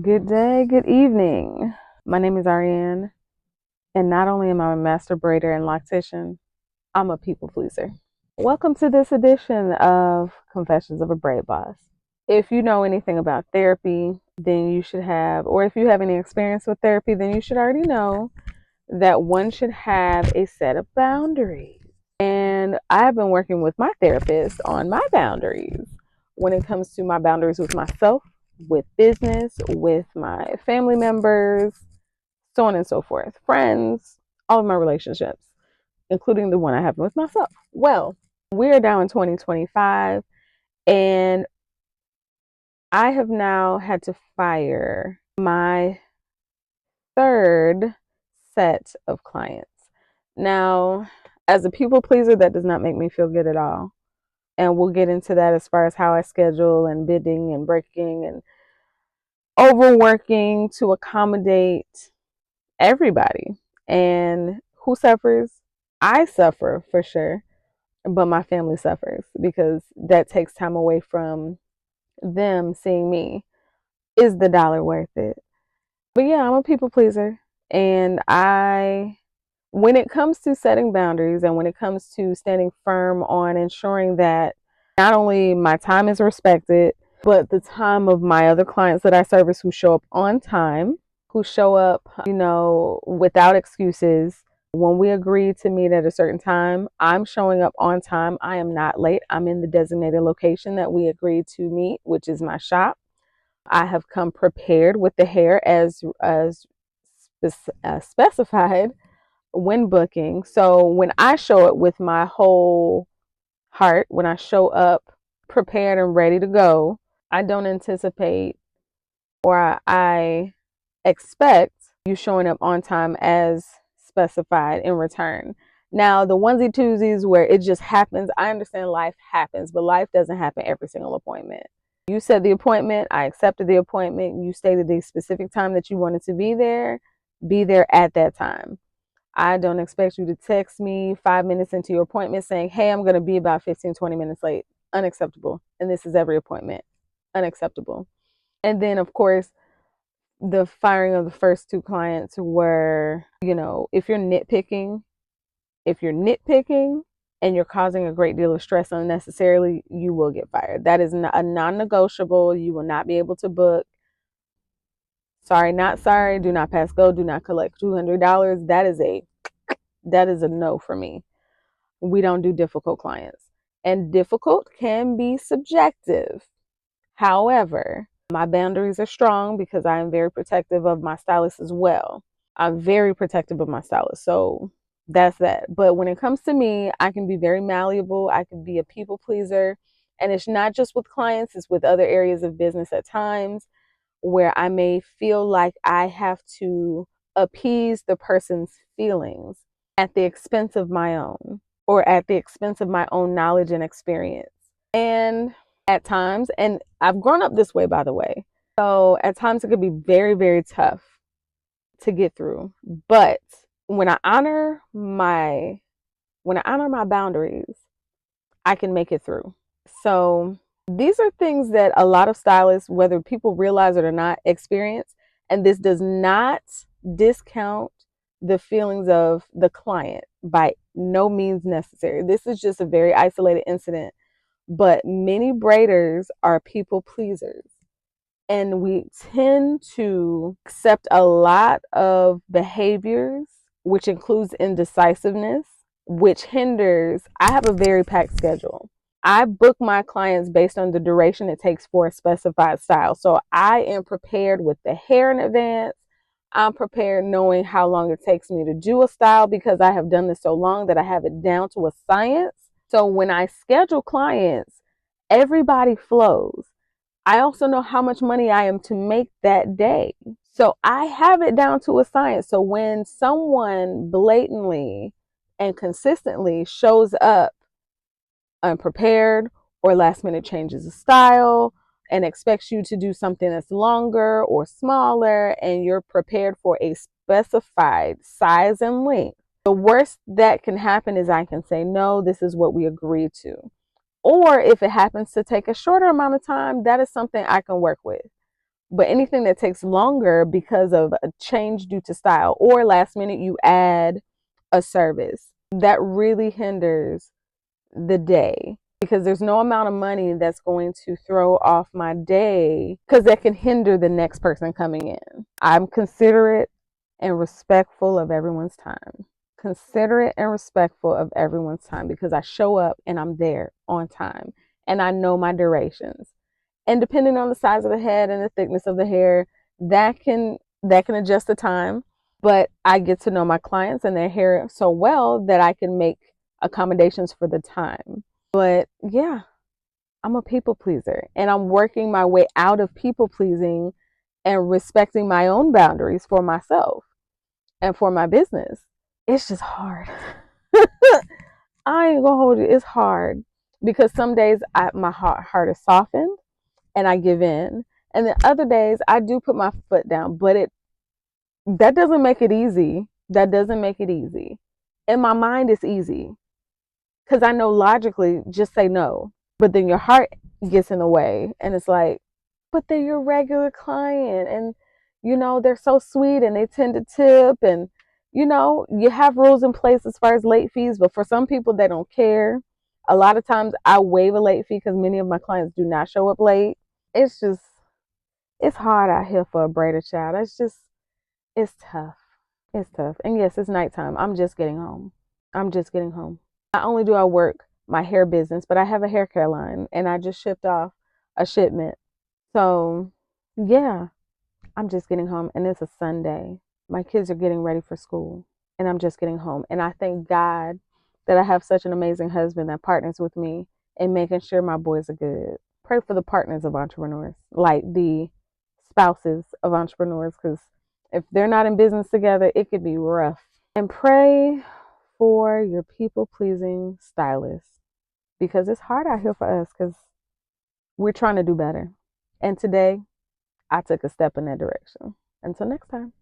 Good day, good evening. My name is Ariane, and not only am I a master braider and loctician, I'm a people pleaser. Welcome to this edition of Confessions of a Braid Boss. If you know anything about therapy, then you should have, or if you have any experience with therapy, then you should already know that one should have a set of boundaries. And I've been working with my therapist on my boundaries when it comes to my boundaries with myself, with business, with my family members, so on and so forth, friends, all of my relationships, including the one I have with myself. Well, we're now in 2025, and I have now had to fire my third set of clients. Now, as a people pleaser, that does not make me feel good at all. And we'll get into that as far as how I schedule and bidding and breaking and overworking to accommodate everybody. And who suffers? I suffer for sure, but my family suffers because that takes time away from them seeing me. Is the dollar worth it? But yeah, I'm a people pleaser. And when it comes to setting boundaries and when it comes to standing firm on ensuring that not only my time is respected, but the time of my other clients that I service who show up on time, who show up, without excuses. When we agree to meet at a certain time, I'm showing up on time. I am not late. I'm in the designated location that we agreed to meet, which is my shop. I have come prepared with the hair as specified when booking. So when I show up with my whole heart, when I show up prepared and ready to go, I don't anticipate or I expect you showing up on time as specified in return. Now, the onesie twosies where it just happens, I understand life happens, but life doesn't happen every single appointment. You set the appointment, I accepted the appointment, you stated the specific time that you wanted to be there at that time. I don't expect you to text me 5 minutes into your appointment saying, hey, I'm going to be about 15-20 minutes late. Unacceptable. And this is every appointment. Unacceptable. And then, of course, the firing of the first two clients were, if you're nitpicking and you're causing a great deal of stress unnecessarily, you will get fired. That is a non-negotiable. You will not be able to book. Sorry, not sorry. Do not pass go. Do not collect $200. That is a no for me. We don't do difficult clients. And difficult can be subjective. However, my boundaries are strong because I am very protective of my stylist as well. I'm very protective of my stylist. So that's that. But when it comes to me, I can be very malleable. I can be a people pleaser. And it's not just with clients, it's with other areas of business at times where I may feel like I have to appease the person's feelings at the expense of my own or at the expense of my own knowledge and experience. And at times, and I've grown up this way, by the way, so at times it could be very, very tough to get through. But when I honor my boundaries, I can make it through. So these are things that a lot of stylists, whether people realize it or not, experience. And this does not discount the feelings of the client by no means necessary. This is just a very isolated incident. But many braiders are people pleasers. And we tend to accept a lot of behaviors, which includes indecisiveness, which hinders. I have a very packed schedule. I book my clients based on the duration it takes for a specified style. So I am prepared with the hair in advance. I'm prepared knowing how long it takes me to do a style because I have done this so long that I have it down to a science. So when I schedule clients, everybody flows. I also know how much money I am to make that day. So I have it down to a science. So when someone blatantly and consistently shows up unprepared or last minute changes of style and expects you to do something that's longer or smaller and you're prepared for a specified size and length, the worst that can happen is I can say, no, this is what we agreed to. Or if it happens to take a shorter amount of time, that is something I can work with. But anything that takes longer because of a change due to style or last minute you add a service, that really hinders the day, because there's no amount of money that's going to throw off my day because that can hinder the next person coming in. I'm considerate and respectful of everyone's time. Considerate and respectful of everyone's time because I show up and I'm there on time and I know my durations. And depending on the size of the head and the thickness of the hair, that can adjust the time. But I get to know my clients and their hair so well that I can make accommodations for the time. But yeah, I'm a people pleaser and I'm working my way out of people pleasing and respecting my own boundaries for myself and for my business. It's just hard. I ain't gonna hold you. It's hard because some days my heart is softened and I give in. And then other days I do put my foot down, but that doesn't make it easy. That doesn't make it easy. In my mind, it's easy because I know logically just say no. But then your heart gets in the way, and it's like, but they're your regular client, and they're so sweet, and they tend to tip, and you have rules in place as far as late fees. But for some people, they don't care. A lot of times, I waive a late fee because many of my clients do not show up late. It's hard out here for a braider child. It's tough. It's tough. And yes, it's nighttime. I'm just getting home. I'm just getting home. Not only do I work my hair business, but I have a hair care line and I just shipped off a shipment. So yeah, I'm just getting home and it's a Sunday. My kids are getting ready for school and I'm just getting home. And I thank God that I have such an amazing husband that partners with me in making sure my boys are good. Pray for the partners of entrepreneurs, like the spouses of entrepreneurs, because if they're not in business together, it could be rough. And pray for your people pleasing stylist because it's hard out here for us because we're trying to do better. And today, I took a step in that direction. Until next time.